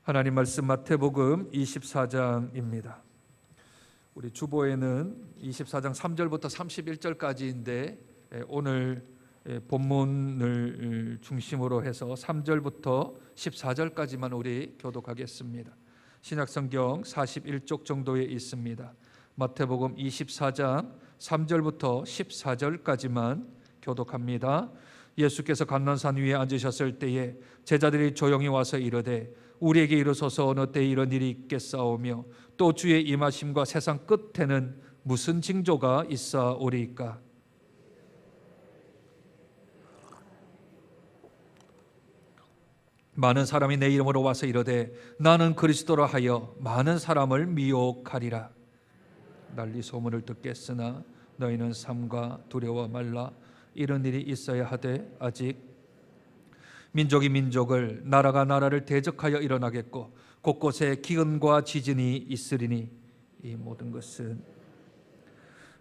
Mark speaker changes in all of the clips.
Speaker 1: 하나님 말씀 마태복음 24장입니다. 우리 주보에는 24장 3절부터 31절까지인데 오늘 본문을 중심으로 해서 3절부터 14절까지만 우리 교독하겠습니다. 신약성경 41쪽 정도에 있습니다. 마태복음 24장 3절부터 14절까지만 교독합니다. 예수께서 감난산 위에 앉으셨을 때에 제자들이 조용히 와서 이르되 우리에게 이르소서 어느 때에 이런 일이 있겠사오며 또 주의 임하심과 세상 끝에는 무슨 징조가 있사오리이까. 많은 사람이 내 이름으로 와서 이르되 나는 그리스도라 하여 많은 사람을 미혹하리라. 난리 소문을 듣겠으나 너희는 삼가 두려워 말라. 이런 일이 있어야 하되 아직 민족이 민족을 나라가 나라를 대적하여 일어나겠고 곳곳에 기근과 지진이 있으리니 이 모든 것은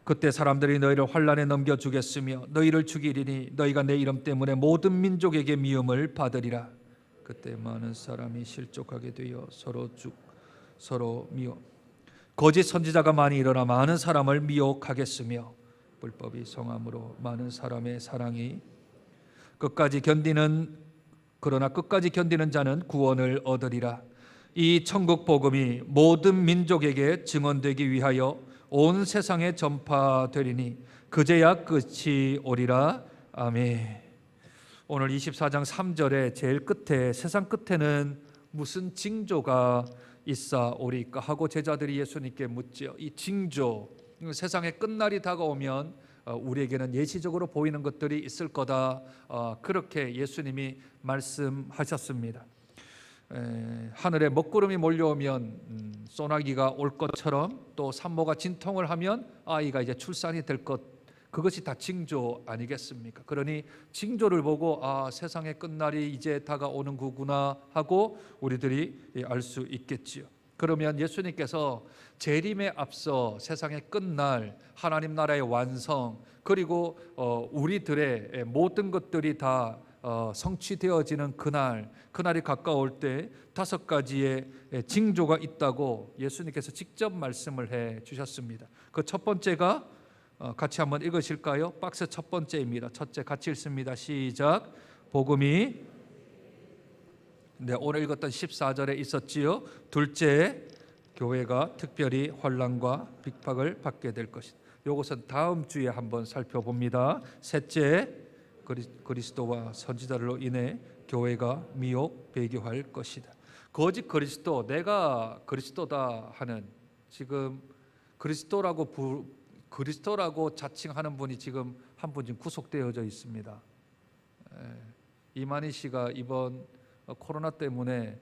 Speaker 1: 그때 사람들이 너희를 환난에 넘겨주겠으며 너희를 죽이리니 너희가 내 이름 때문에 모든 민족에게 미움을 받으리라. 그때 많은 사람이 실족하게 되어 서로 미워 거짓 선지자가 많이 일어나 많은 사람을 미혹하겠으며 불법이 성함으로 많은 사람의 사랑이 그러나 끝까지 견디는 자는 구원을 얻으리라. 이 천국 복음이 모든 민족에게 증언되기 위하여 온 세상에 전파되리니 그제야 끝이 오리라. 아멘. 오늘 24장 3절에 제일 끝에 세상 끝에는 무슨 징조가 있사오리까 하고 제자들이 예수님께 묻지요. 이 징조, 세상의 끝날이 다가오면 우리에게는 예시적으로 보이는 것들이 있을 거다. 그렇게 예수님이 말씀하셨습니다. 하늘에 먹구름이 몰려오면 소나기가 올 것처럼 또 산모가 진통을 하면 아이가 이제 출산이 될 것, 그것이 다 징조 아니겠습니까? 그러니 징조를 보고 세상의 끝날이 이제 다가오는 거구나 하고 우리들이 알 수 있겠지요. 그러면 예수님께서 재림에 앞서 세상의 끝날, 하나님 나라의 완성, 그리고 우리들의 모든 것들이 다 성취되어지는 그날이 가까울 때 5가지의 징조가 있다고 예수님께서 직접 말씀을 해 주셨습니다. 그 첫 번째가 같이 한번 읽으실까요? 박스 첫 번째입니다. 첫째 같이 읽습니다. 시작. 복음이 오늘 읽었던 14절에 있었지요. 둘째, 교회가 특별히 환난과 핍박을 받게 될 것이다. 이것은 다음 주에 한번 살펴봅니다. 셋째, 그리스도와 선지자들로 인해 교회가 미혹 배교할 것이다. 거짓 그리스도, 내가 그리스도다 하는, 지금 그리스도라고 자칭하는 분이 지금 한 분 지금 구속되어져 있습니다. 이만희 씨가 이번 코로나 때문에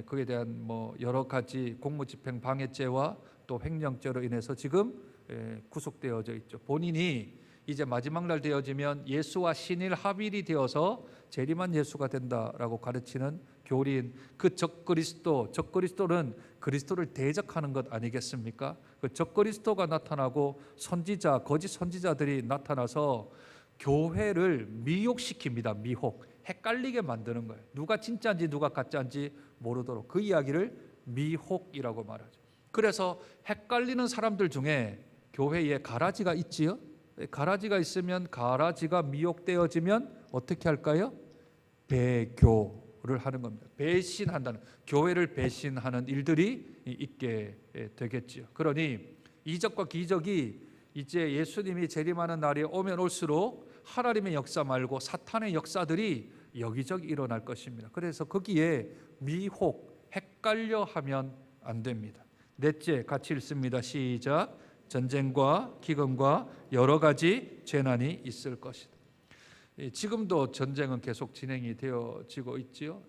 Speaker 1: 그에 대한 여러 가지 공무집행 방해죄와 또 횡령죄로 인해서 지금 구속되어져 있죠. 본인이 이제 마지막 날 되어지면 예수와 신일 합일이 되어서 재림한 예수가 된다라고 가르치는 교리인 그 적그리스도는 그리스도를 대적하는 것 아니겠습니까? 그 적그리스도가 나타나고 거짓 선지자들이 나타나서 교회를 미혹시킵니다. 헷갈리게 만드는 거예요. 누가 진짜인지 누가 가짜인지 모르도록 그 이야기를 미혹이라고 말하죠. 그래서 헷갈리는 사람들 중에 교회에 가라지가 있지요. 가라지가 있으면 가라지가 미혹되어지면 어떻게 할까요? 배교를 하는 겁니다. 배신한다는, 교회를 배신하는 일들이 있게 되겠지요. 그러니 이적과 기적이 이제 예수님이 재림하는 날이 오면 올수록 하나님의 역사 말고 사탄의 역사들이 여기저기 일어날 것입니다. 그래서 거기에 헷갈려 하면 안 됩니다. 넷째, 같이 읽습니다. 시작. 전쟁과 기근과 여러 가지 재난이 있을 것이다. 지금도 전쟁은 계속 진행이 되어지고 있지요.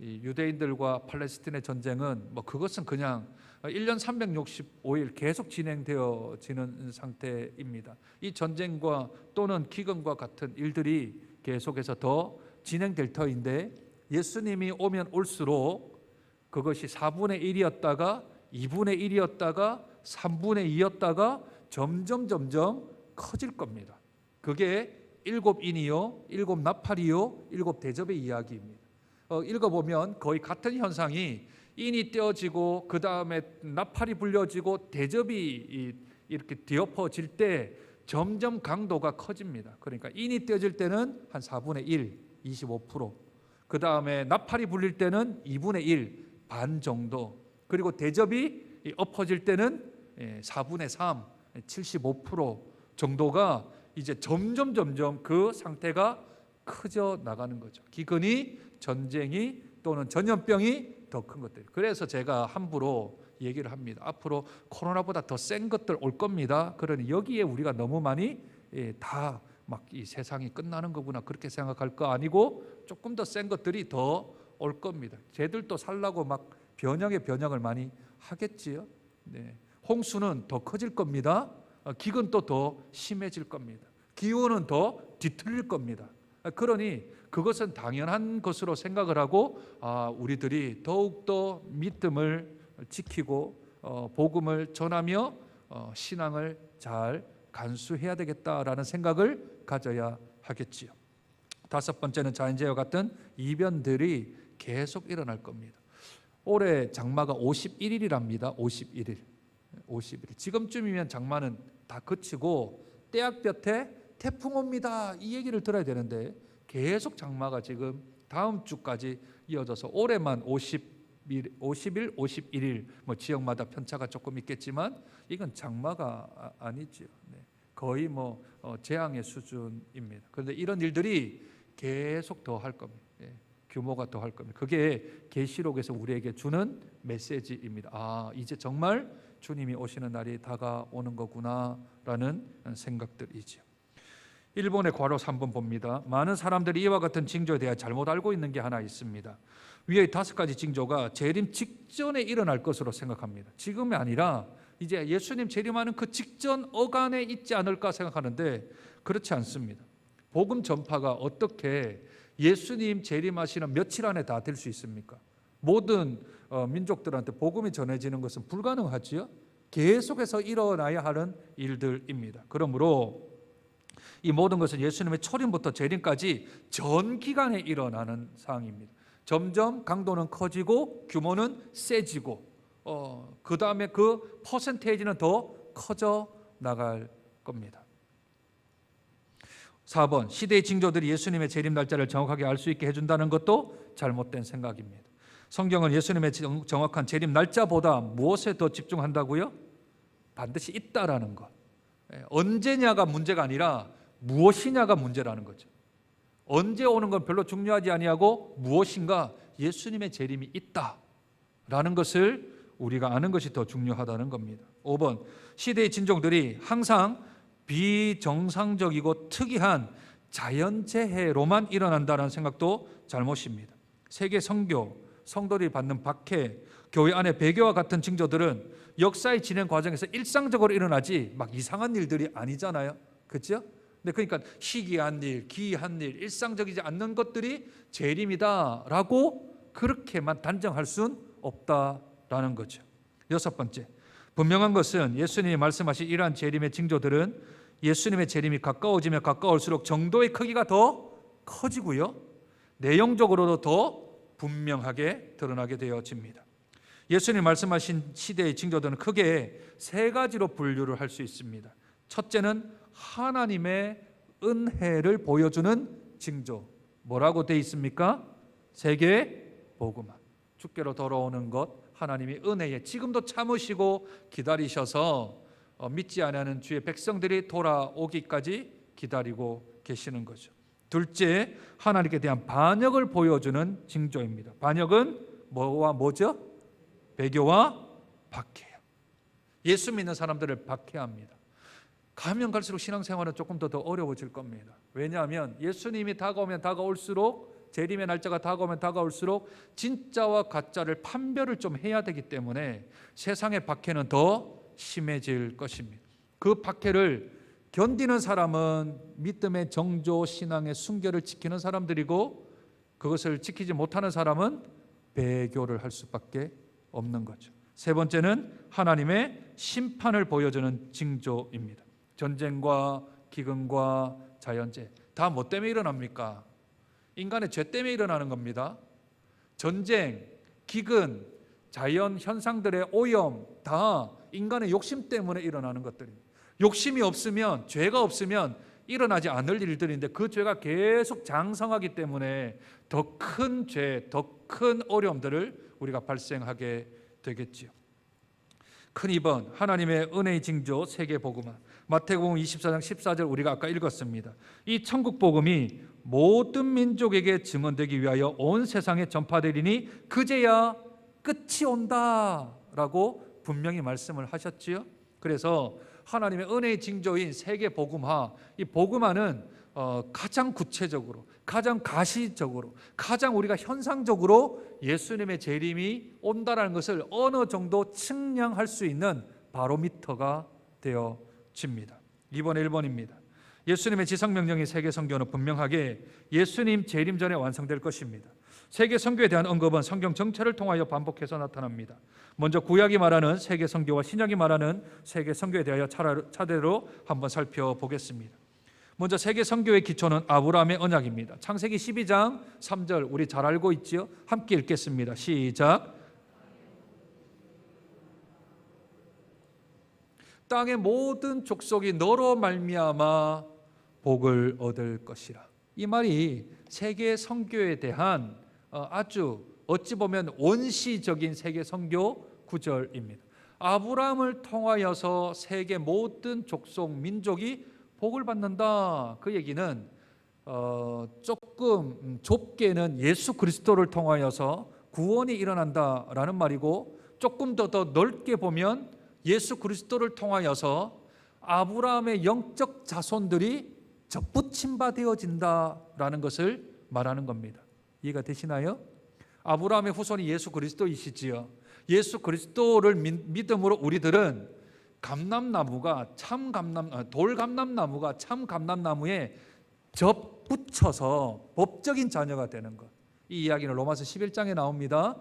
Speaker 1: 유대인들과 팔레스틴의 전쟁은 그것은 그냥 1년 365일 계속 진행되어지는 상태입니다. 이 전쟁과 또는 기근과 같은 일들이 계속해서 더 진행될 터인데 예수님이 오면 올수록 그것이 4분의 1이었다가 2분의 1이었다가 3분의 2였다가 점점 커질 겁니다. 그게 7인이요, 7 나팔이요, 7 대접의 이야기입니다. 읽어보면 거의 같은 현상이 인이 떼어지고 그 다음에 나팔이 불려지고 대접이 이렇게 뒤엎어질 때 점점 강도가 커집니다. 그러니까 인이 떼어질 때는 한 4분의 1, 25%, 그 다음에 나팔이 불릴 때는 2분의 1, 반 정도, 그리고 대접이 엎어질 때는 4분의 3, 75% 정도가 이제 점점 그 상태가 커져 나가는 거죠. 기근이, 전쟁이 또는 전염병이 더 큰 것들. 그래서 제가 함부로 얘기를 합니다. 앞으로 코로나보다 더 센 것들 올 겁니다. 그러니 여기에 우리가 너무 많이 다 막 이 세상이 끝나는 거구나 그렇게 생각할 거 아니고 조금 더 센 것들이 더 올 겁니다. 쟤들도 살라고 막 변형을 많이 하겠지요. 네. 홍수는 더 커질 겁니다. 기근도 더 심해질 겁니다. 기후는 더 뒤틀릴 겁니다. 그러니 그것은 당연한 것으로 생각을 하고 우리들이 더욱더 믿음을 지키고 복음을 전하며 신앙을 잘 간수해야 되겠다라는 생각을 가져야 하겠지요. 다섯 번째는 자연재해와 같은 이변들이 계속 일어날 겁니다. 올해 장마가 51일이랍니다. 51일. 지금쯤이면 장마는 다 그치고 떼약볕에 태풍 옵니다. 이 얘기를 들어야 되는데 계속 장마가 지금 다음 주까지 이어져서 올해만 50일, 51일 뭐 지역마다 편차가 조금 있겠지만 이건 장마가 아니죠. 네. 거의 뭐 재앙의 수준입니다. 그런데 이런 일들이 계속 더 할 겁니다. 네. 규모가 더 할 겁니다. 그게 계시록에서 우리에게 주는 메시지입니다. 이제 정말 주님이 오시는 날이 다가오는 거구나라는 생각들이죠. 일본의 괄호 3번 봅니다. 많은 사람들이 이와 같은 징조에 대해 잘못 알고 있는 게 하나 있습니다. 위의 5가지 징조가 재림 직전에 일어날 것으로 생각합니다. 지금이 아니라 이제 예수님 재림하는 그 직전 어간에 있지 않을까 생각하는데 그렇지 않습니다. 복음 전파가 어떻게 예수님 재림하시는 며칠 안에 다 될 수 있습니까? 모든 민족들한테 복음이 전해지는 것은 불가능하지요. 계속해서 일어나야 하는 일들입니다. 그러므로 이 모든 것은 예수님의 초림부터 재림까지 전 기간에 일어나는 사항입니다. 점점 강도는 커지고 규모는 세지고 그 다음에 그 퍼센테이지는 더 커져 나갈 겁니다. 4번, 시대의 징조들이 예수님의 재림 날짜를 정확하게 알 수 있게 해준다는 것도 잘못된 생각입니다. 성경은 예수님의 정확한 재림 날짜보다 무엇에 더 집중한다고요? 반드시 있다라는 것. 언제냐가 문제가 아니라 무엇이냐가 문제라는 거죠. 언제 오는 건 별로 중요하지 아니하고 무엇인가 예수님의 재림이 있다라는 것을 우리가 아는 것이 더 중요하다는 겁니다. 5번, 시대의 진종들이 항상 비정상적이고 특이한 자연재해로만 일어난다는 생각도 잘못입니다. 세계 선교, 성도들이 받는 박해, 교회 안의 배교와 같은 징조들은 역사의 진행 과정에서 일상적으로 일어나지 막 이상한 일들이 아니잖아요. 그렇죠? 근데 그러니까 희귀한 일, 기이한 일, 일상적이지 않는 것들이 재림이다라고 그렇게만 단정할 수는 없다라는 거죠. 6번째, 분명한 것은 예수님이 말씀하신 이러한 재림의 징조들은 예수님의 재림이 가까워지면 가까울수록 정도의 크기가 더 커지고요, 내용적으로도 더 분명하게 드러나게 되어집니다. 예수님 말씀하신 시대의 징조들은 크게 세 가지로 분류를 할 수 있습니다. 첫째는 하나님의 은혜를 보여주는 징조. 뭐라고 되어 있습니까? 세계 복음화. 주께로 돌아오는 것, 하나님이 은혜에 지금도 참으시고 기다리셔서 믿지 않는 주의 백성들이 돌아오기까지 기다리고 계시는 거죠. 둘째, 하나님께 대한 반역을 보여주는 징조입니다. 반역은 뭐와 뭐죠? 배교와 박해요. 예수 믿는 사람들을 박해합니다. 가면 갈수록 신앙생활은 조금 더 어려워질 겁니다. 왜냐하면 예수님이 다가오면 다가올수록, 재림의 날짜가 다가오면 다가올수록 진짜와 가짜를 판별을 좀 해야 되기 때문에 세상의 박해는 더 심해질 것입니다. 그 박해를 견디는 사람은 믿음의 정조, 신앙의 순결을 지키는 사람들이고, 그것을 지키지 못하는 사람은 배교를 할 수밖에 없는 거죠. 세 번째는 하나님의 심판을 보여주는 징조입니다. 전쟁과 기근과 자연재해 다 뭐 때문에 일어납니까? 인간의 죄 때문에 일어나는 겁니다. 전쟁, 기근, 자연 현상들의 오염 다 인간의 욕심 때문에 일어나는 것들입니다. 욕심이 없으면, 죄가 없으면 일어나지 않을 일들인데 그 죄가 계속 장성하기 때문에 더 큰 죄, 더 큰 어려움들을 우리가 발생하게 되겠지요. 큰 2번, 하나님의 은혜의 징조 세계복음화. 마태복음 24장 14절 우리가 아까 읽었습니다. 이 천국 복음이 모든 민족에게 증언되기 위하여 온 세상에 전파되리니 그제야 끝이 온다라고 분명히 말씀을 하셨지요. 그래서 하나님의 은혜의 징조인 세계복음화, 이 복음화는 가장 구체적으로, 가장 가시적으로, 가장 우리가 현상적으로 예수님의 재림이 온다라는 것을 어느 정도 측량할 수 있는 바로미터가 되어집니다. 2번 1번입니다. 예수님의 지상명령인 세계선교는 분명하게 예수님 재림 전에 완성될 것입니다. 세계선교에 대한 언급은 성경 전체를 통하여 반복해서 나타납니다. 먼저 구약이 말하는 세계선교와 신약이 말하는 세계선교에 대하여 차례로 한번 살펴보겠습니다. 먼저 세계선교의 기초는 아브라함의 언약입니다. 창세기 12장 3절 우리 잘 알고 있지요? 함께 읽겠습니다. 시작. 땅의 모든 족속이 너로 말미암아 복을 얻을 것이라. 이 말이 세계 선교에 대한 아주 어찌 보면 원시적인 세계 선교 구절입니다. 아브라함을 통하여서 세계 모든 족속 민족이 복을 받는다. 그 얘기는 조금 좁게는 예수 그리스도를 통하여서 구원이 일어난다라는 말이고, 조금 더 넓게 보면 예수 그리스도를 통하여서 아브라함의 영적 자손들이 접붙임바 되어진다라는 것을 말하는 겁니다. 이해가 되시나요? 아브라함의 후손이 예수 그리스도이시지요. 예수 그리스도를 믿음으로 우리들은 감람나무가 돌감람나무가 참 감람나무에 접붙여서 법적인 자녀가 되는 것. 이 이야기는 로마서 11장에 나옵니다.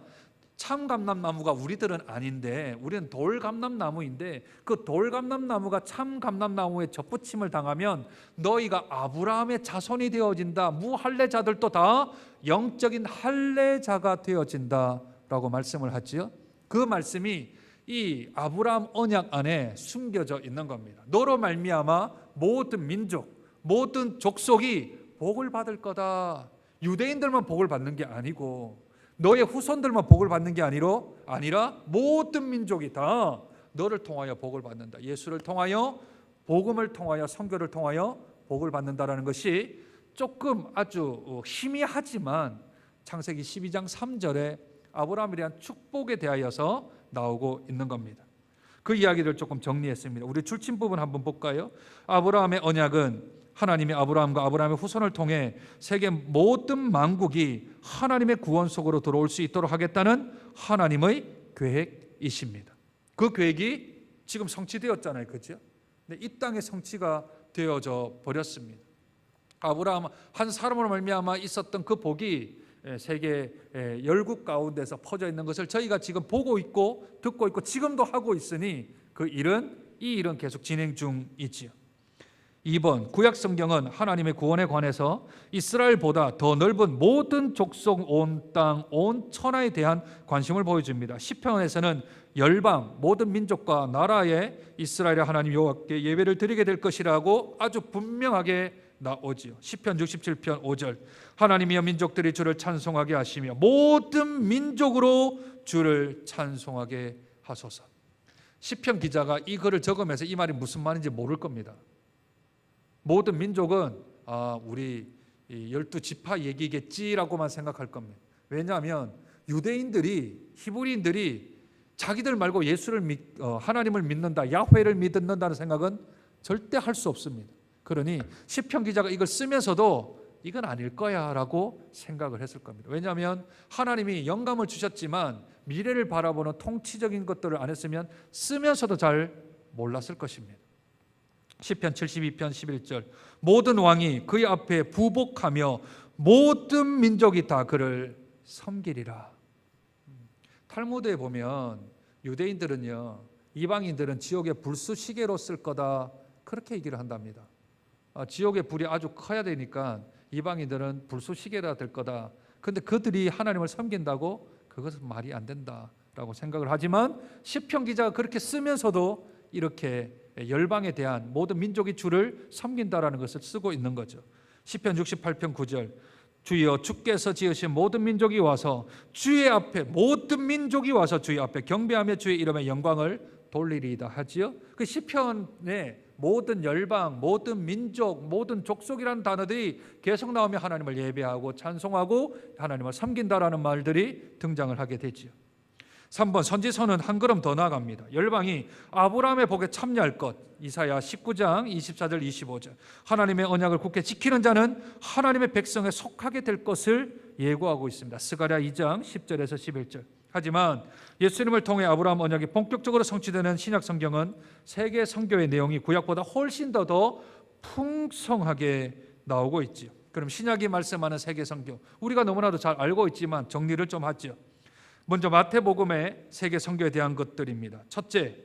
Speaker 1: 참 감람나무가 우리들은 아닌데, 우리는 돌감람나무인데 그 돌감람나무가 참 감람나무에 접붙임을 당하면 너희가 아브라함의 자손이 되어진다. 무할례자들도 다 영적인 할례자가 되어진다라고 말씀을 하지요. 그 말씀이 이 아브라함 언약 안에 숨겨져 있는 겁니다. 너로 말미암아 모든 민족, 모든 족속이 복을 받을 거다. 유대인들만 복을 받는 게 아니고 너의 후손들만 복을 받는 게 아니라 모든 민족이 다 너를 통하여 복을 받는다. 예수를 통하여, 복음을 통하여, 선교를 통하여 복을 받는다라는 것이 조금 아주 희미하지만 창세기 12장 3절에 아브라함에 대한 축복에 대하여서 나오고 있는 겁니다. 그 이야기를 조금 정리했습니다. 우리 줄친 부분 한번 볼까요? 아브라함의 언약은 하나님이 아브라함과 아브라함의 후손을 통해 세계 모든 만국이 하나님의 구원 속으로 들어올 수 있도록 하겠다는 하나님의 계획이십니다. 그 계획이 지금 성취되었잖아요. 그렇죠? 근데 이 땅에 성취가 되어져 버렸습니다. 아브라함 한 사람으로 말미암아 있었던 그 복이 세계 열국 가운데서 퍼져 있는 것을 저희가 지금 보고 있고 듣고 있고 지금도 하고 있으니 이 일은 계속 진행 중이지요. 2번, 구약 성경은 하나님의 구원에 관해서 이스라엘보다 더 넓은 모든 족속, 온 땅, 온 천하에 대한 관심을 보여줍니다. 시편에서는 열방, 모든 민족과 나라에 이스라엘의 하나님 여호와께 예배를 드리게 될 것이라고 아주 분명하게 나오지요. 시편 67편 5절, 하나님이여 민족들이 주를 찬송하게 하시며 모든 민족으로 주를 찬송하게 하소서. 시편 기자가 이 글을 적으면서 이 말이 무슨 말인지 모를 겁니다. 모든 민족은 우리 12지파 얘기겠지라고만 생각할 겁니다. 왜냐하면 유대인들이, 히브리인들이 자기들 말고 하나님을 믿는다, 야훼를 믿는다는 생각은 절대 할 수 없습니다. 그러니 시편 기자가 이걸 쓰면서도 이건 아닐 거야 라고 생각을 했을 겁니다. 왜냐하면 하나님이 영감을 주셨지만 미래를 바라보는 통치적인 것들을 안 했으면 쓰면서도 잘 몰랐을 것입니다. 시편 72편 11절, 모든 왕이 그의 앞에 부복하며 모든 민족이 다 그를 섬기리라. 탈무드에 보면 유대인들은요, 이방인들은 지옥의 불수시계로 쓸 거다, 그렇게 얘기를 한답니다. 지옥의 불이 아주 커야 되니까 이방인들은 불수시계가 될 거다, 그런데 그들이 하나님을 섬긴다고? 그것은 말이 안 된다라고 생각을 하지만 시편 기자가 그렇게 쓰면서도 이렇게 열방에 대한 모든 민족이 주를 섬긴다라는 것을 쓰고 있는 거죠. 시편 68편 9절, 주여 주께서 지으신 모든 민족이 와서 주의 앞에, 모든 민족이 와서 주의 앞에 경배하며 주의 이름의 영광을 돌리리이다 하지요. 그 시편에 모든 열방, 모든 민족, 모든 족속이라는 단어들이 계속 나오며 하나님을 예배하고 찬송하고 하나님을 섬긴다라는 말들이 등장을 하게 되지요. 3번, 선지서는 한 걸음 더 나아갑니다. 열방이 아브라함의 복에 참여할 것. 이사야 19장 24절 25절, 하나님의 언약을 굳게 지키는 자는 하나님의 백성에 속하게 될 것을 예고하고 있습니다. 스가랴 2장 10절에서 11절. 하지만 예수님을 통해 아브라함 언약이 본격적으로 성취되는 신약 성경은 세계 선교의 내용이 구약보다 훨씬 더 풍성하게 나오고 있지요. 그럼 신약이 말씀하는 세계 선교, 우리가 너무나도 잘 알고 있지만 정리를 좀 하죠. 먼저 마태복음의 세계 선교에 대한 것들입니다. 첫째,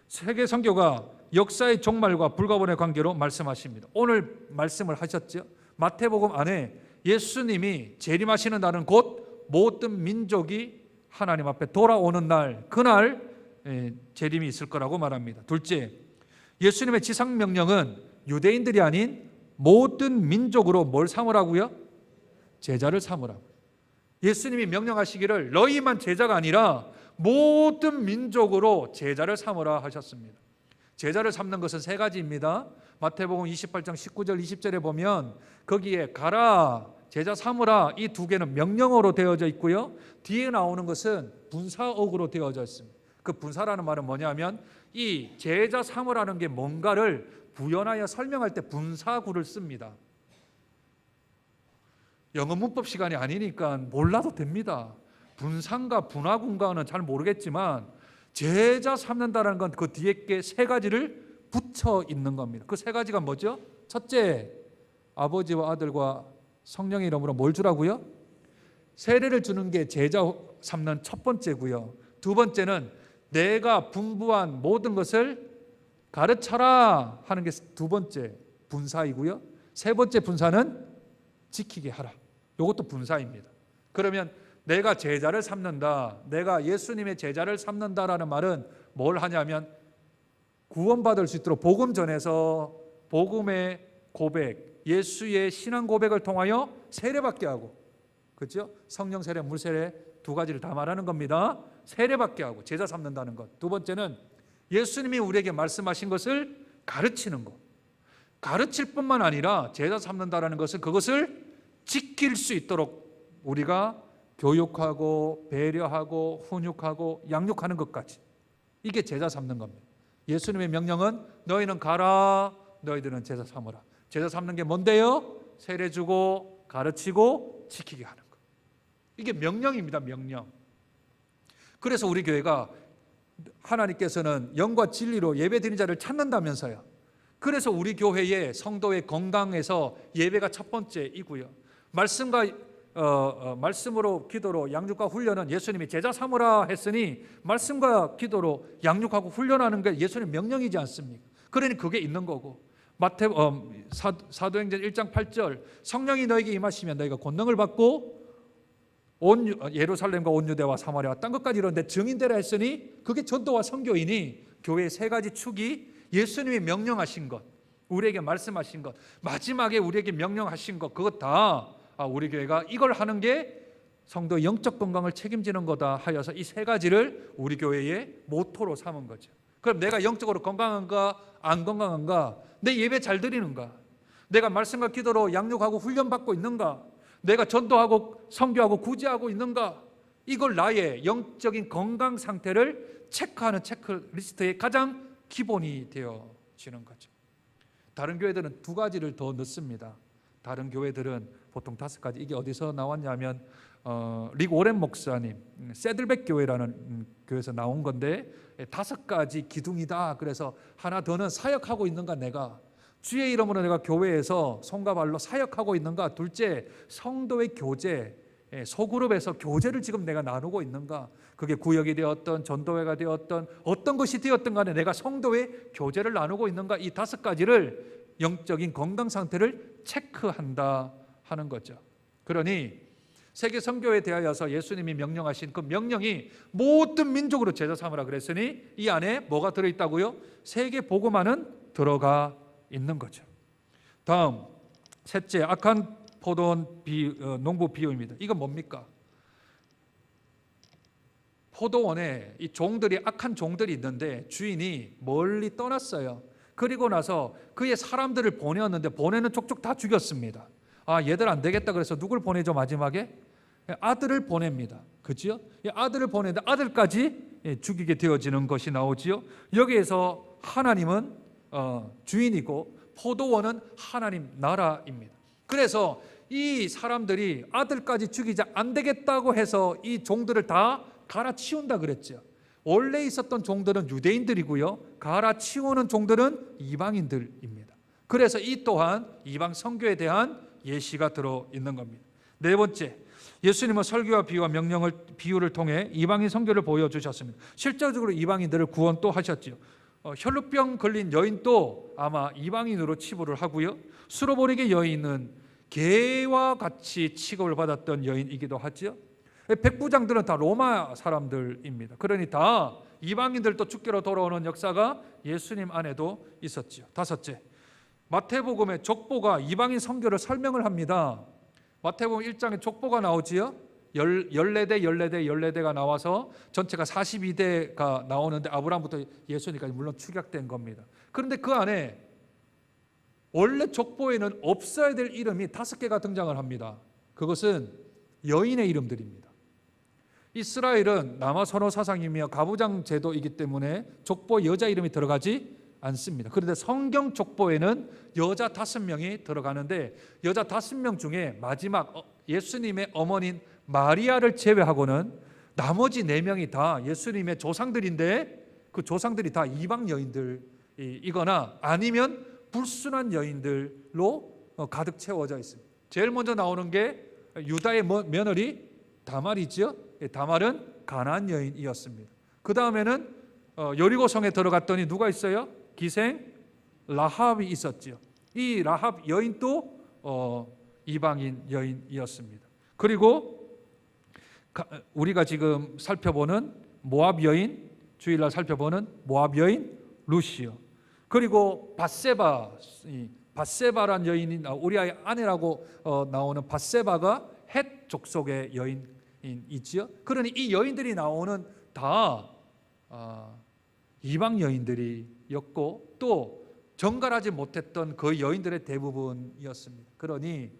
Speaker 1: 세계 선교가 역사의 종말과 불가분의 관계로 말씀하십니다. 오늘 말씀을 하셨죠. 마태복음 안에 예수님이 재림하시는 날은 곧 모든 민족이 하나님 앞에 돌아오는 날, 그날 재림이 있을 거라고 말합니다. 둘째, 예수님의 지상 명령은 유대인들이 아닌 모든 민족으로 뭘 삼으라고요? 제자를 삼으라. 예수님이 명령하시기를 너희만 제자가 아니라 모든 민족으로 제자를 삼으라 하셨습니다. 제자를 삼는 것은 세 가지입니다. 마태복음 28장 19절 20절에 보면 거기에 가라, 제자 삼으라, 이 두 개는 명령어로 되어져 있고요. 뒤에 나오는 것은 분사어구로 되어져 있습니다. 그 분사라는 말은 뭐냐면 이 제자 삼으라는 게 뭔가를 부연하여 설명할 때 분사구를 씁니다. 영어 문법 시간이 아니니까 몰라도 됩니다. 분상과 분화군가는 잘 모르겠지만 제자 삼는다는 건 그 뒤에 게 세 가지를 붙여 있는 겁니다. 그 세 가지가 뭐죠? 첫째, 아버지와 아들과 성령의 이름으로 뭘 주라고요? 세례를 주는 게 제자 삼는 첫 번째고요. 두 번째는 내가 분부한 모든 것을 가르쳐라 하는 게 두 번째 분사이고요. 세 번째 분사는 지키게 하라. 이것도 분사입니다. 그러면 내가 제자를 삼는다, 내가 예수님의 제자를 삼는다라는 말은 뭘 하냐면 구원받을 수 있도록 복음 전해서 복음의 고백, 예수의 신앙 고백을 통하여 세례받게 하고, 그렇죠? 성령 세례, 물 세례 두 가지를 다 말하는 겁니다. 세례받게 하고 제자 삼는다는 것. 두 번째는 예수님이 우리에게 말씀하신 것을 가르치는 것. 가르칠 뿐만 아니라 제자 삼는다라는 것은 그것을 지킬 수 있도록 우리가 교육하고 배려하고 훈육하고 양육하는 것까지, 이게 제자 삼는 겁니다. 예수님의 명령은 너희는 가라, 너희들은 제자 삼으라. 제자 삼는 게 뭔데요? 세례 주고 가르치고 지키게 하는 것. 이게 명령입니다. 명령. 그래서 우리 교회가 하나님께서는 영과 진리로 예배드리는 자를 찾는다면서요. 그래서 우리 교회의 성도의 건강에서 예배가 첫 번째이고요. 말씀으로 기도로 양육과 훈련은 예수님이 제자 삼으라 했으니 말씀과 기도로 양육하고 훈련하는 게 예수님 명령이지 않습니까? 그러니 그게 있는 거고, 사도행전 1장 8절, 성령이 너에게 임하시면 너희가 권능을 받고 온 예루살렘과 온 유대와 사마리아와 땅 끝까지 이르는데 증인되라 했으니 그게 전도와 선교이니 교회의 세 가지 축이 예수님이 명령하신 것, 우리에게 말씀하신 것, 마지막에 우리에게 명령하신 것, 그것 다 우리 교회가 이걸 하는 게 성도의 영적 건강을 책임지는 거다 하여서 이 세 가지를 우리 교회의 모토로 삼은 거죠. 그럼 내가 영적으로 건강한가 안 건강한가, 내 예배 잘 드리는가, 내가 말씀과 기도로 양육하고 훈련받고 있는가, 내가 전도하고 선교하고 구제하고 있는가, 이걸 나의 영적인 건강 상태를 체크하는 체크리스트의 가장 기본이 되어지는 거죠. 다른 교회들은 두 가지를 더 넣습니다. 다른 교회들은 보통 5가지. 이게 어디서 나왔냐면 릭 오렌 목사님 새들백 교회라는 교회에서 나온 건데 5가지 기둥이다. 그래서 하나 더는 사역하고 있는가, 내가 주의 이름으로 내가 교회에서 손과 발로 사역하고 있는가, 둘째 성도의 교제, 소그룹에서 교제를 지금 내가 나누고 있는가, 그게 구역이 되었던 전도회가 되었던 어떤 것이 되었든 간에 내가 성도의 교제를 나누고 있는가, 이 5가지를 영적인 건강 상태를 체크한다 하는 거죠. 그러니 세계 선교에 대하여서 예수님이 명령하신 그 명령이 모든 민족으로 제자 삼으라 그랬으니 이 안에 뭐가 들어있다고요? 세계 복음화는 들어가 있는 거죠. 다음 셋째, 악한 포도원 농부 비유입니다. 이건 뭡니까? 포도원에 이 종들이, 악한 종들이 있는데 주인이 멀리 떠났어요. 그리고 나서 그의 사람들을 보내었는데 보내는 족족 다 죽였습니다. 아, 얘들 안 되겠다 그래서 누굴 보내죠? 마지막에 아들을 보냅니다. 그렇죠? 아들을 보내는데 아들까지 죽이게 되어지는 것이 나오지요. 여기에서 하나님은 주인이고 포도원은 하나님 나라입니다. 그래서 이 사람들이 아들까지 죽이자 안 되겠다고 해서 이 종들을 다 갈아치운다 그랬죠. 원래 있었던 종들은 유대인들이고요, 갈아치우는 종들은 이방인들입니다. 그래서 이 또한 이방 선교에 대한 예시가 들어있는 겁니다. 네 번째, 예수님은 설교와 비유를 통해 이방인 선교를 보여주셨습니다. 실질적으로 이방인들을 구원 또 하셨죠. 혈루병 걸린 여인도 아마 이방인으로 치부를 하고요, 수로보리게 여인은 개와 같이 취급을 받았던 여인이기도 하죠. 백부장들은 다 로마 사람들입니다. 그러니 다 이방인들도 주께로 돌아오는 역사가 예수님 안에도 있었죠. 다섯째, 마태복음의 족보가 이방인 선교를 설명을 합니다. 마태복음 1장에 족보가 나오지요. 14대가 나와서 전체가 42대가 나오는데 아브라함부터 예수님까지 물론 축약된 겁니다. 그런데 그 안에 원래 족보에는 없어야 될 이름이 5개가 등장을 합니다. 그것은 여인의 이름들입니다. 이스라엘은 남아선호 사상이며 가부장 제도이기 때문에 족보에 여자 이름이 들어가지 않습니다. 그런데 성경 족보에는 여자 5명이 들어가는데 여자 5명 중에 마지막 예수님의 어머니인 마리아를 제외하고는 나머지 4명이 다 예수님의 조상들인데 그 조상들이 다 이방 여인들이거나 아니면 불순한 여인들로 가득 채워져 있습니다. 제일 먼저 나오는 게 유다의 며느리 다말이죠. 다말은 가나안 여인이었습니다. 그 다음에는 여리고성에 들어갔더니 누가 있어요? 기생 라합이 있었죠. 이 라합 여인도 이방인 여인이었습니다. 그리고 우리가 지금 살펴보는 모압 여인, 주일날 살펴보는 모압 여인 루시오, 그리고 밧세바란 여인이 우리아의 아내라고 나오는 밧세바가 헷 족속의 여인이지요. 그러니 이 여인들이 나오는 다 이방 여인들이었고 또 정갈하지 못했던 그 여인들의 대부분이었습니다. 그러니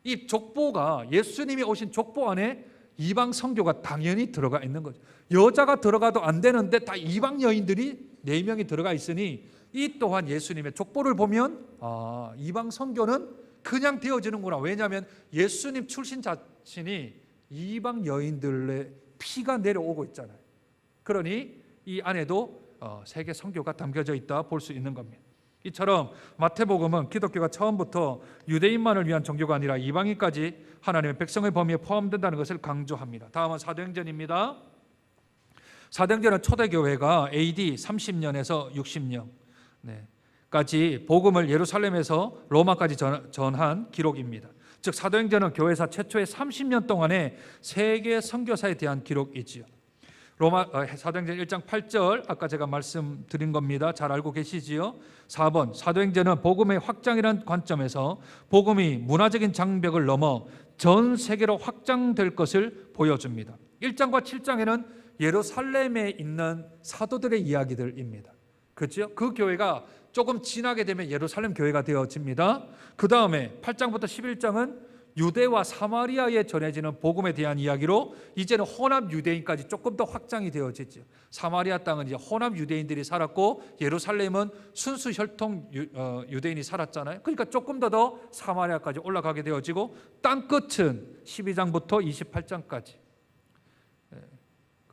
Speaker 1: 이 족보가 예수님이 오신 족보 안에 이방 선교가 당연히 들어가 있는 거죠. 여자가 들어가도 안 되는데 다 이방 여인들이 4명이 들어가 있으니 이 또한 예수님의 족보를 보면 이방 선교는 그냥 되어지는구나. 왜냐하면 예수님 출신 자신이 이방 여인들의 피가 내려오고 있잖아요. 그러니 이 안에도 세계 선교가 담겨져 있다 볼 수 있는 겁니다. 이처럼 마태복음은 기독교가 처음부터 유대인만을 위한 종교가 아니라 이방인까지 하나님의 백성의 범위에 포함된다는 것을 강조합니다. 다음은 사도행전입니다. 사도행전은 초대교회가 AD 30년에서 60년까지 복음을 예루살렘에서 로마까지 전한 기록입니다. 즉 사도행전은 교회사 최초의 30년 동안의 세계 선교사에 대한 기록이지요. 사도행전 1장 8절 아까 제가 말씀드린 겁니다. 잘 알고 계시지요? 4번 사도행전은 복음의 확장이라는 관점에서 복음이 문화적인 장벽을 넘어 전 세계로 확장될 것을 보여줍니다. 1장과 7장에는 예루살렘에 있는 사도들의 이야기들입니다. 그렇죠? 그 교회가 조금 지나게 되면 예루살렘 교회가 되어집니다. 그 다음에 8장부터 11장은 유대와 사마리아에 전해지는 복음에 대한 이야기로 이제는 혼합 유대인까지 조금 더 확장이 되어지죠. 사마리아 땅은 이제 혼합 유대인들이 살았고 예루살렘은 순수 혈통 유대인이 살았잖아요. 그러니까 조금 더 사마리아까지 올라가게 되어지고 땅 끝은 12장부터 28장까지.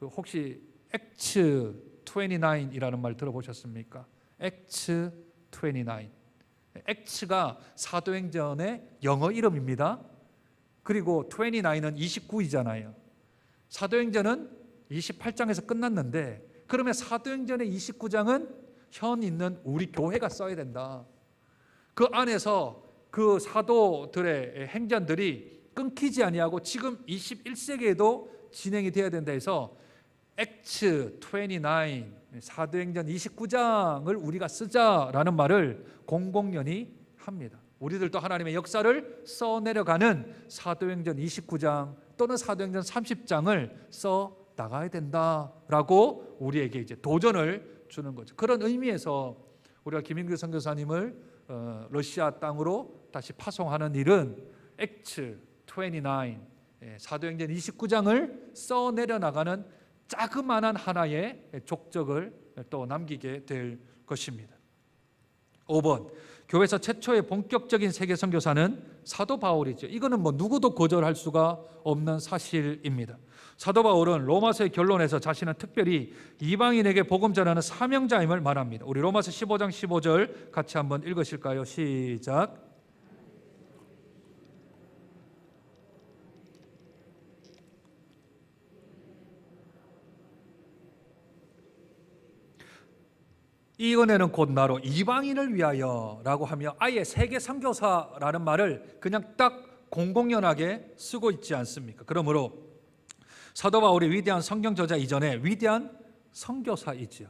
Speaker 1: 혹시 액츠 29이라는 말 들어보셨습니까? 액츠 29. 액츠가 사도행전의 영어 이름입니다. 그리고 29은 29이잖아요. 사도행전은 28장에서 끝났는데 그러면 사도행전의 29장은 현 있는 우리 교회가 써야 된다. 그 안에서 그 사도들의 행전들이 끊기지 아니하고 지금 21세기에도 진행이 돼야 된다 해서 액츠 29, 사도행전 29장을 우리가 쓰자라는 말을 공공연히 합니다. 우리들도 하나님의 역사를 써내려가는 사도행전 29장 또는 사도행전 30장을 써 나가야 된다라고 우리에게 이제 도전을 주는 거죠. 그런 의미에서 우리가 김인규 선교사님을 러시아 땅으로 다시 파송하는 일은 액츠 29, 사도행전 29장을 써내려 나가는 자그마한 하나의 족적을 또 남기게 될 것입니다. 5번, 교회에서 최초의 본격적인 세계 선교사는 사도 바울이죠. 이거는 누구도 거절할 수가 없는 사실입니다. 사도 바울은 로마서의 결론에서 자신은 특별히 이방인에게 복음 전하는 사명자임을 말합니다. 우리 로마서 15장 15절 같이 한번 읽으실까요? 시작. 이 은혜는 곧 나로 이방인을 위하여 라고 하며 아예 세계 선교사라는 말을 그냥 딱 공공연하게 쓰고 있지 않습니까? 그러므로 사도 바울이 위대한 성경 저자 이전에 위대한 선교사이지요.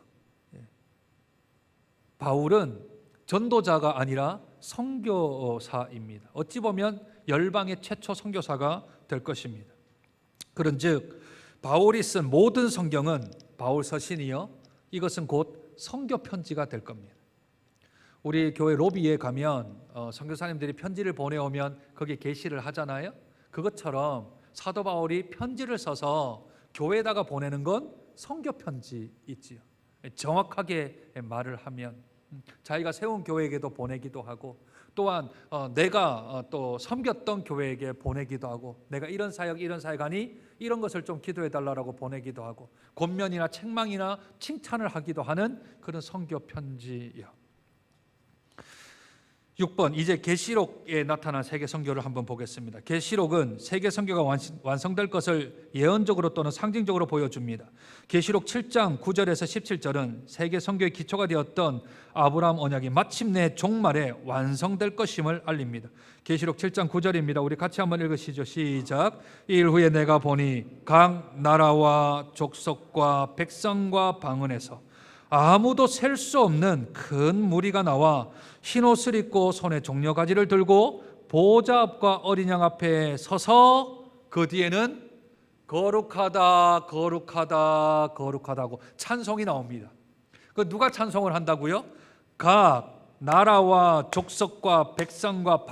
Speaker 1: 바울은 전도자가 아니라 선교사입니다. 어찌 보면 열방의 최초 선교사가 될 것입니다. 그런즉 바울이 쓴 모든 성경은 바울 서신이요, 이것은 곧 선교 편지가 될 겁니다. 우리 교회 로비에 가면 선교사님들이 편지를 보내오면 거기에 게시를 하잖아요. 그것처럼 사도 바울이 편지를 써서 교회에다가 보내는 건 선교 편지 있지요. 정확하게 말을 하면 자기가 세운 교회에게도 보내기도 하고, 또한 내가 또 섬겼던 교회에게 보내기도 하고, 내가 이런 사역하니 이런 것을 좀 기도해 달라고 보내기도 하고, 권면이나 책망이나 칭찬을 하기도 하는 그런 선교 편지요. 6번, 이제 계시록에 나타난 세계 선교를 한번 보겠습니다. 계시록은 세계 선교가 완성될 것을 예언적으로 또는 상징적으로 보여줍니다. 계시록 7장 9절에서 17절은 세계 선교의 기초가 되었던 아브라함 언약이 마침내 종말에 완성될 것임을 알립니다. 계시록 7장 9절입니다. 우리 같이 한번 읽으시죠. 시작. 이일 후에 내가 보니 각 나라와 족속과 백성과 방언에서 아무도 셀 수 없는 큰 무리가 나와 흰옷을 입고 손에 종려가지를 들고 보좌 앞과 어린 양 앞에 서서 그 뒤에는 거룩하다 거룩하다 거룩하다고 찬송이 나옵니다. 그 누가 찬송을 한다고요? 각 나라와 족속과 백성과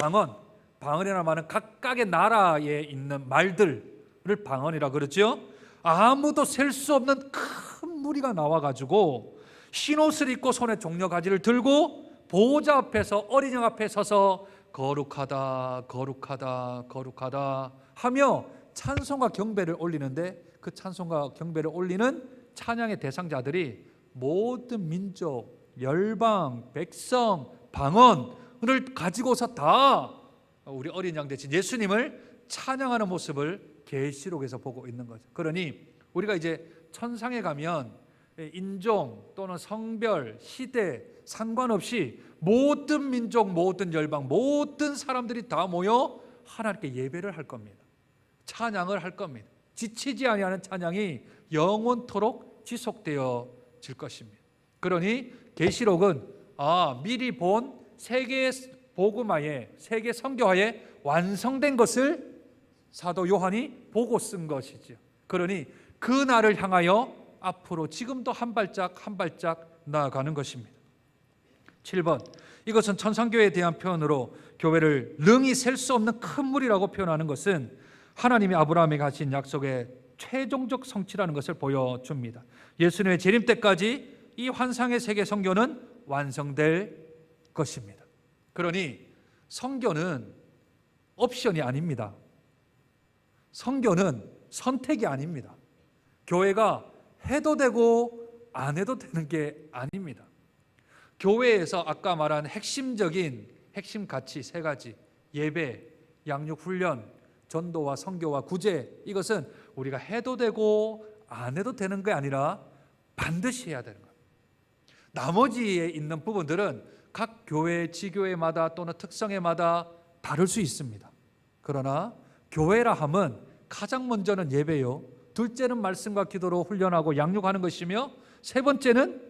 Speaker 1: 방언이라는 말은 각각의 나라에 있는 말들을 방언이라 그러죠. 아무도 셀 수 없는 큰 무리가 나와가지고 흰옷을 입고 손에 종려가지를 들고 보호자 앞에서 어린 양 앞에 서서 거룩하다 거룩하다 거룩하다 하며 찬송과 경배를 올리는데, 그 찬송과 경배를 올리는 찬양의 대상자들이 모든 민족, 열방, 백성, 방언을 가지고서 다 우리 어린 양 대신 예수님을 찬양하는 모습을 계시록에서 보고 있는 거죠. 그러니 우리가 이제 천상에 가면 인종 또는 성별, 시대 상관없이 모든 민족, 모든 열방, 모든 사람들이 다 모여 하나님께 예배를 할 겁니다. 찬양을 할 겁니다. 지치지 아니하는 찬양이 영원토록 지속되어질 것입니다. 그러니 계시록은 미리 본 세계 복음화에, 세계 선교화에 완성된 것을 사도 요한이 보고 쓴 것이죠. 그러니 그 날을 향하여 앞으로 지금도 한 발짝 한 발짝 나아가는 것입니다. 7번, 이것은 천상교회에 대한 표현으로 교회를 능히 셀 수 없는 큰 무리라고 표현하는 것은 하나님이 아브라함에게 하신 약속의 최종적 성취라는 것을 보여줍니다. 예수님의 재림 때까지 이 환상의 세계 선교는 완성될 것입니다. 그러니 선교는 옵션이 아닙니다. 선교는 선택이 아닙니다. 교회가 해도 되고 안 해도 되는 게 아닙니다. 교회에서 아까 말한 핵심 가치 3가지, 예배, 양육 훈련, 전도와 선교와 구제, 이것은 우리가 해도 되고 안 해도 되는 게 아니라 반드시 해야 되는 겁니다. 나머지에 있는 부분들은 각 교회, 지교회마다 또는 특성회마다 다를 수 있습니다. 그러나 교회라 함은 가장 먼저는 예배요, 둘째는 말씀과 기도로 훈련하고 양육하는 것이며, 세 번째는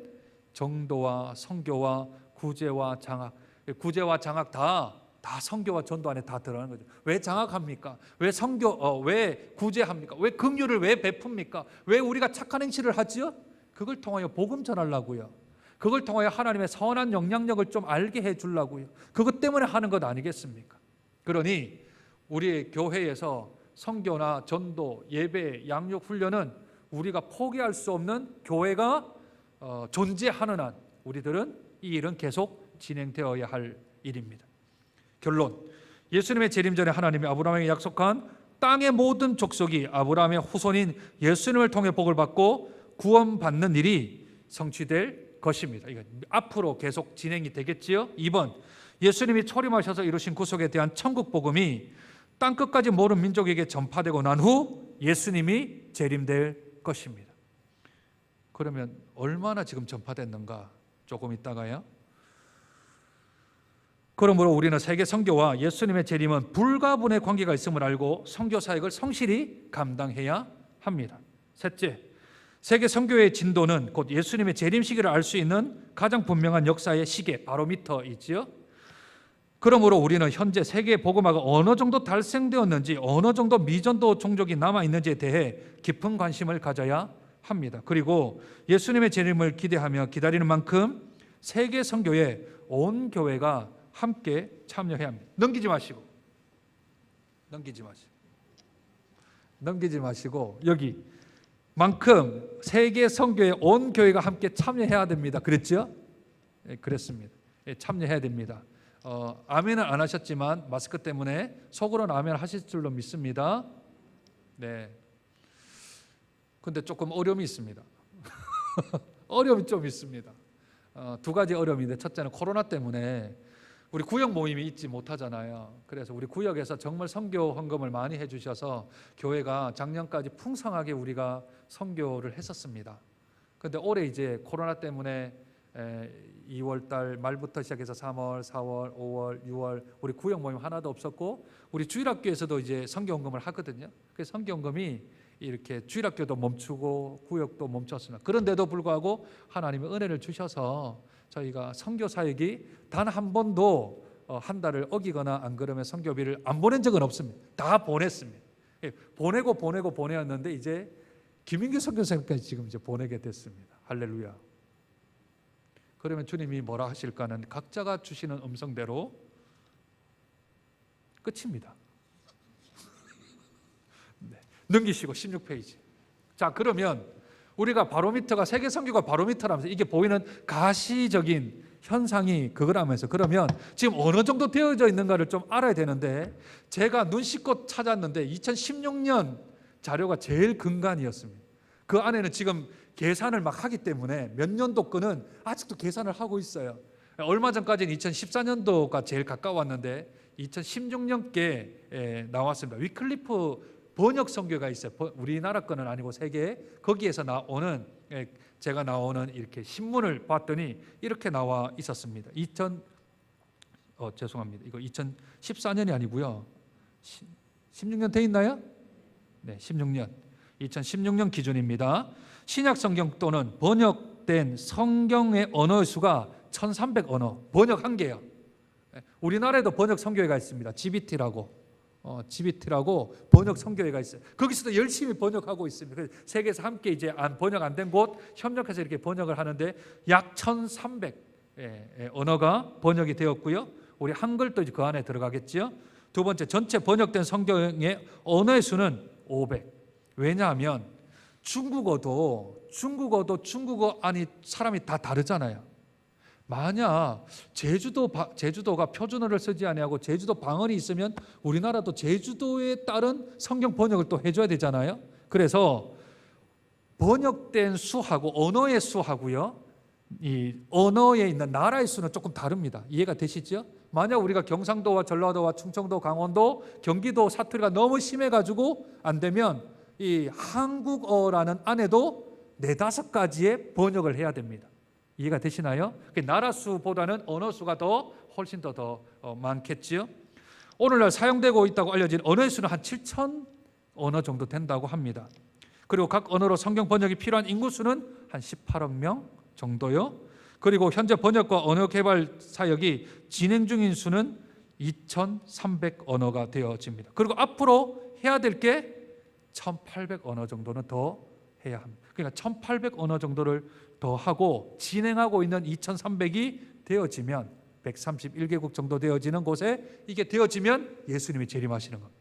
Speaker 1: 정도와 선교와 구제와 장학. 구제와 장학 다 선교와 전도 안에 다 들어가는 거죠. 왜 장학합니까? 왜 선교, 왜 구제합니까? 왜 긍휼을 왜 베풉니까? 왜 우리가 착한 행실을 하지요? 그걸 통하여 복음 전하려고요. 그걸 통하여 하나님의 선한 영향력을 좀 알게 해주려고요. 그것 때문에 하는 것 아니겠습니까? 그러니 우리 교회에서 선교나 전도, 예배, 양육 훈련은 우리가 포기할 수 없는, 교회가 존재하는 한 우리들은 이 일은 계속 진행되어야 할 일입니다. 결론, 예수님의 재림 전에 하나님이 아브라함에게 약속한 땅의 모든 족속이 아브라함의 후손인 예수님을 통해 복을 받고 구원받는 일이 성취될 것입니다. 이거 앞으로 계속 진행이 되겠지요. 2번, 예수님이 초림하셔서 이루신 구속에 대한 천국 복음이 땅끝까지 모든 민족에게 전파되고 난 후 예수님이 재림될 것입니다. 그러면 얼마나 지금 전파됐는가? 조금 있다가요. 그러므로 우리는 세계 선교와 예수님의 재림은 불가분의 관계가 있음을 알고 선교 사역을 성실히 감당해야 합니다. 셋째, 세계 선교의 진도는 곧 예수님의 재림 시기를 알 수 있는 가장 분명한 역사의 시계, 바로미터이지요. 그러므로 우리는 현재 세계 복음화가 어느 정도 달성되었는지, 어느 정도 미전도 종족이 남아 있는지에 대해 깊은 관심을 가져야 합니다. 그리고 예수님의 재림을 기대하며 기다리는 만큼 세계 선교에 온 교회가 함께 참여해야 합니다. 넘기지 마시고 여기 만큼 세계 선교에 온 교회가 함께 참여해야 됩니다. 그랬죠? 예, 그랬습니다. 예, 참여해야 됩니다. 아멘은 안 하셨지만 마스크 때문에 속으로는 아멘 하실 줄로 믿습니다. 네. 근데 조금 어려움이 있습니다. 어려움이 좀 있습니다. 두 가지 어려움인데, 첫째는 코로나 때문에 우리 구역 모임이 있지 못하잖아요. 그래서 우리 구역에서 정말 선교 헌금을 많이 해주셔서 교회가 작년까지 풍성하게 우리가 선교를 했었습니다. 그런데 올해 이제 코로나 때문에 2월 달 말부터 시작해서 3월, 4월, 5월, 6월 우리 구역 모임 하나도 없었고, 우리 주일학교에서도 이제 선교 헌금을 하거든요. 그래서 선교 헌금이 이렇게 주일학교도 멈추고 구역도 멈췄습니다. 그런데도 불구하고 하나님의 은혜를 주셔서 저희가 선교 사역이 단 한 번도 한 달을 어기거나 안 그러면 선교비를 안 보낸 적은 없습니다. 다 보냈습니다. 보내었는데 이제 김인규 선교사님까지 지금 이제 보내게 됐습니다. 할렐루야. 그러면 주님이 뭐라 하실까는 각자가 주시는 음성대로 끝입니다. 네. 넘기시고 16페이지. 자, 그러면 우리가 바로미터가 세계 선교가 바로미터라면서 이게 보이는 가시적인 현상이 그거라면서, 그러면 지금 어느 정도 되어져 있는가를 좀 알아야 되는데, 제가 눈 씻고 찾았는데 2016년 자료가 제일 근간이었습니다. 그 안에는 지금 계산을 막 하기 때문에 몇 년도 거는 아직도 계산을 하고 있어요. 얼마 전까지는 2014년도가 제일 가까웠는데 2016년께 나왔습니다. 위클리프 번역 선교가 있어요. 우리나라 거는 아니고 세계, 거기에서 나오는, 제가 나오는 이렇게 신문을 봤더니 이렇게 나와 있었습니다. 죄송합니다. 이거 2014년이 아니고요. 16년 돼 있나요? 네, 16년. 2016년 기준입니다. 신약 성경 또는 번역된 성경의 언어의 수가 1300 언어, 번역 한 개요. 우리나라에도 번역 선교회가 있습니다. GBT라고 번역 선교회가 있어요. 거기서도 열심히 번역하고 있습니다. 그래서 세계에서 함께 이제 번역 안 된 곳 협력해서 이렇게 번역을 하는데 약 1300 언어가 번역이 되었고요. 우리 한글도 이제 그 안에 들어가겠죠. 두 번째, 전체 번역된 성경의 언어의 수는 500. 왜냐하면 중국어도 중국어 안이 사람이 다 다르잖아요. 만약 제주도가 표준어를 쓰지 아니하고 제주도 방언이 있으면 우리나라도 제주도에 따른 성경 번역을 또 해줘야 되잖아요. 그래서 번역된 수하고 언어의 수하고요, 이 언어에 있는 나라의 수는 조금 다릅니다. 이해가 되시죠? 만약 우리가 경상도와 전라도와 충청도, 강원도, 경기도 사투리가 너무 심해가지고 안 되면 이 한국어라는 안에도 4-5가지의 번역을 해야 됩니다. 이해가 되시나요? 나라 수보다는 언어 수가 훨씬 더 많겠지요. 오늘날 사용되고 있다고 알려진 언어의 수는 한 7천 언어 정도 된다고 합니다. 그리고 각 언어로 성경 번역이 필요한 인구 수는 한 18억 명 정도요. 그리고 현재 번역과 언어 개발 사역이 진행 중인 수는 2,300 언어가 되어집니다. 그리고 앞으로 해야 될 게 1,800 언어 정도는 더 해야 합니다. 그러니까 1,800 언어 정도를 더 하고 진행하고 있는 2,300이 되어지면 131개국 정도 되어지는 곳에 이게 되어지면 예수님이 재림하시는 겁니다.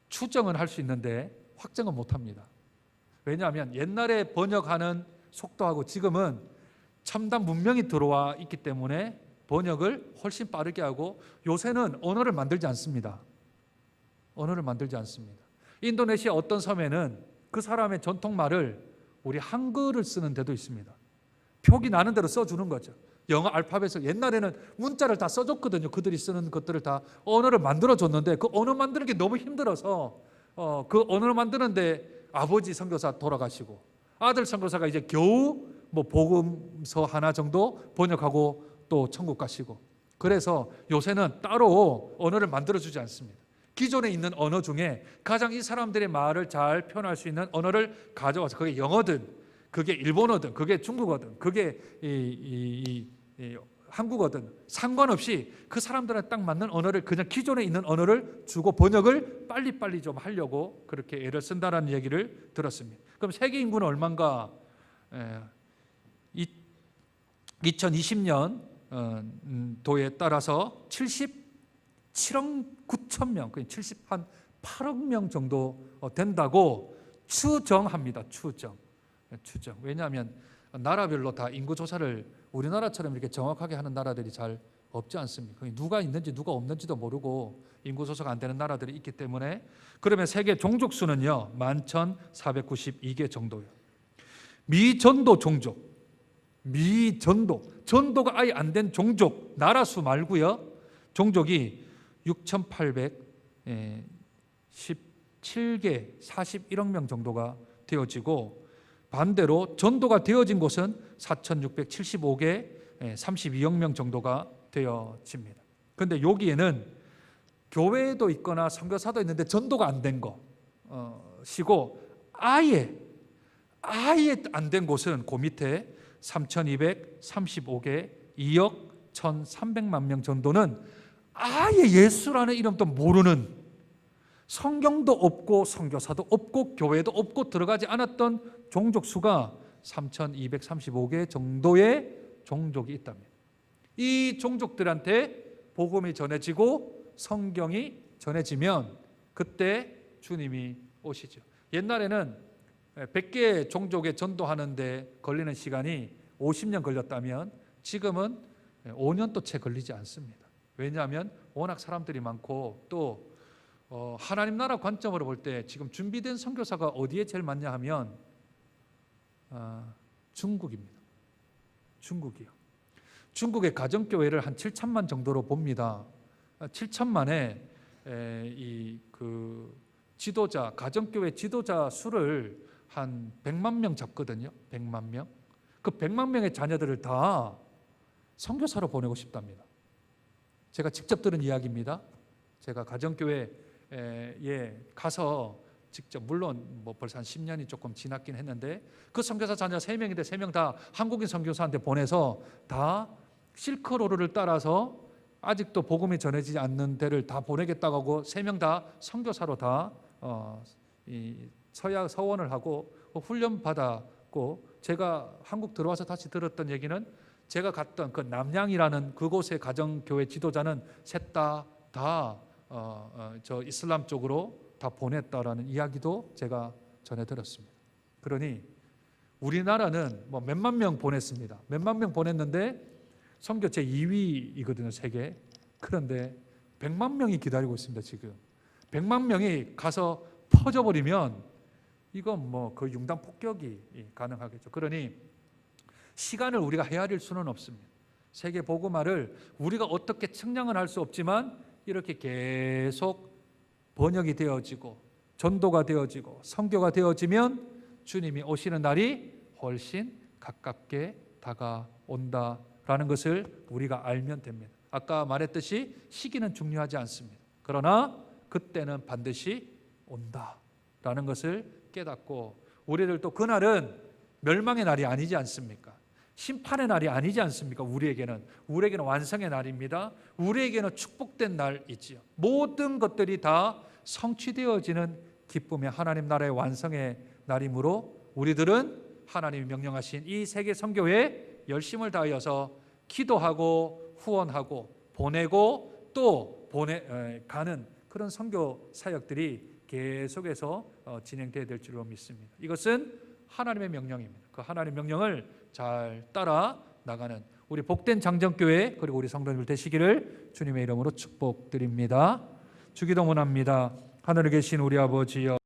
Speaker 1: 추정은 할 수 있는데 확정은 못합니다. 왜냐하면 옛날에 번역하는 속도하고 지금은 첨단 문명이 들어와 있기 때문에 번역을 훨씬 빠르게 하고 요새는 언어를 만들지 않습니다. 언어를 만들지 않습니다. 인도네시아 어떤 섬에는 그 사람의 전통말을 우리 한글을 쓰는 데도 있습니다. 표기 나는 대로 써주는 거죠. 영어 알파벳을 옛날에는 문자를 다 써줬거든요. 그들이 쓰는 것들을 다 언어를 만들어줬는데 그 언어 만드는 게 너무 힘들어서 그 언어를 만드는데 아버지 선교사 돌아가시고 아들 선교사가 이제 겨우 뭐 복음서 하나 정도 번역하고 또 천국 가시고, 그래서 요새는 따로 언어를 만들어주지 않습니다. 기존에 있는 언어 중에 가장 이 사람들의 말을 잘 표현할 수 있는 언어를 가져와서 그게 영어든 그게 일본어든 그게 중국어든 그게 한국어든 상관없이 그 사람들한테 딱 맞는 언어를 그냥 기존에 있는 언어를 주고 번역을 빨리빨리 좀 하려고 그렇게 애를 쓴다는 얘기를 들었습니다. 그럼 세계 인구는 얼마인가? 2020년 도에 따라서 77억 9천 명, 78억 명 정도 된다고 추정합니다. 추정. 왜냐하면 나라별로 다 인구 조사를 우리나라처럼 이렇게 정확하게 하는 나라들이 잘 없지 않습니까? 누가 있는지 누가 없는지도 모르고 인구 조사가 안 되는 나라들이 있기 때문에. 그러면 세계 종족 수는요 11,492개 정도예요. 미전도 종족, 전도가 아예 안 된 종족, 나라 수 말고요, 종족이 6,817개 41억 명 정도가 되어지고, 반대로 전도가 되어진 곳은 4,675개 32억 명 정도가 되어집니다. 그런데 여기에는 교회도 있거나 선교사도 있는데 전도가 안 된 것이고 아예 안 된 곳은 그 밑에 3,235개 2억 1,300만 명 정도는 아예 예수라는 이름도 모르는, 성경도 없고 선교사도 없고 교회도 없고 들어가지 않았던 종족 수가 3,235개 정도의 종족이 있답니다. 이 종족들한테 복음이 전해지고 성경이 전해지면 그때 주님이 오시죠. 옛날에는 100개 종족에 전도하는데 걸리는 시간이 50년 걸렸다면 지금은 5년도 채 걸리지 않습니다. 왜냐하면 워낙 사람들이 많고 또 하나님 나라 관점으로 볼 때 지금 준비된 선교사가 어디에 제일 많냐 하면 중국입니다. 중국이요. 중국의 가정교회를 한 7천만 정도로 봅니다. 7천만에 그 지도자, 가정교회 지도자 수를 한 100만 명 잡거든요. 100만 명. 그 100만 명의 자녀들을 다 선교사로 보내고 싶답니다. 제가 직접 들은 이야기입니다. 제가 가정교회에 가서 직접, 물론 뭐 벌써 한 10년이 조금 지났긴 했는데 그 선교사 자녀 3명인데 3명 다 한국인 선교사한테 보내서 다 실크로드를 따라서 아직도 복음이 전해지지 않는 데를 다 보내겠다고 하고 3명 다 선교사로 다 서원을 하고 훈련 받았고, 제가 한국 들어와서 다시 들었던 얘기는 제가 갔던 그 남양이라는 그곳의 가정교회 지도자는 셋 다 저 이슬람 쪽으로 다 보냈다라는 이야기도 제가 전해 들었습니다. 그러니 우리나라는 뭐 몇만 명 보냈습니다. 몇만 명 보냈는데 선교 제2위이거든요, 세계. 그런데 100만 명이 기다리고 있습니다. 지금 100만 명이 가서 퍼져버리면 이건 뭐 그 융단 폭격이 가능하겠죠. 그러니 시간을 우리가 헤아릴 수는 없습니다. 세계 복음화를 우리가 어떻게 측량을 할 수 없지만 이렇게 계속 번역이 되어지고 전도가 되어지고 선교가 되어지면 주님이 오시는 날이 훨씬 가깝게 다가온다라는 것을 우리가 알면 됩니다. 아까 말했듯이 시기는 중요하지 않습니다. 그러나 그때는 반드시 온다라는 것을 깨닫고, 우리들도 그날은 멸망의 날이 아니지 않습니까? 심판의 날이 아니지 않습니까? 우리에게는 완성의 날입니다. 우리에게는 축복된 날이지요. 모든 것들이 다 성취되어지는 기쁨의 하나님 나라의 완성의 날이므로 우리들은 하나님이 명령하신 이 세계 선교회에 열심을 다하여서 기도하고 후원하고 보내고 또 가는 그런 선교 사역들이 계속해서 진행되어야 될 줄로 믿습니다. 이것은 하나님의 명령입니다. 그 하나님의 명령을 잘 따라 나가는 우리 복된 장정교회 그리고 우리 성도님들 되시기를 주님의 이름으로 축복드립니다. 주기도문합니다. 하늘에 계신 우리 아버지여,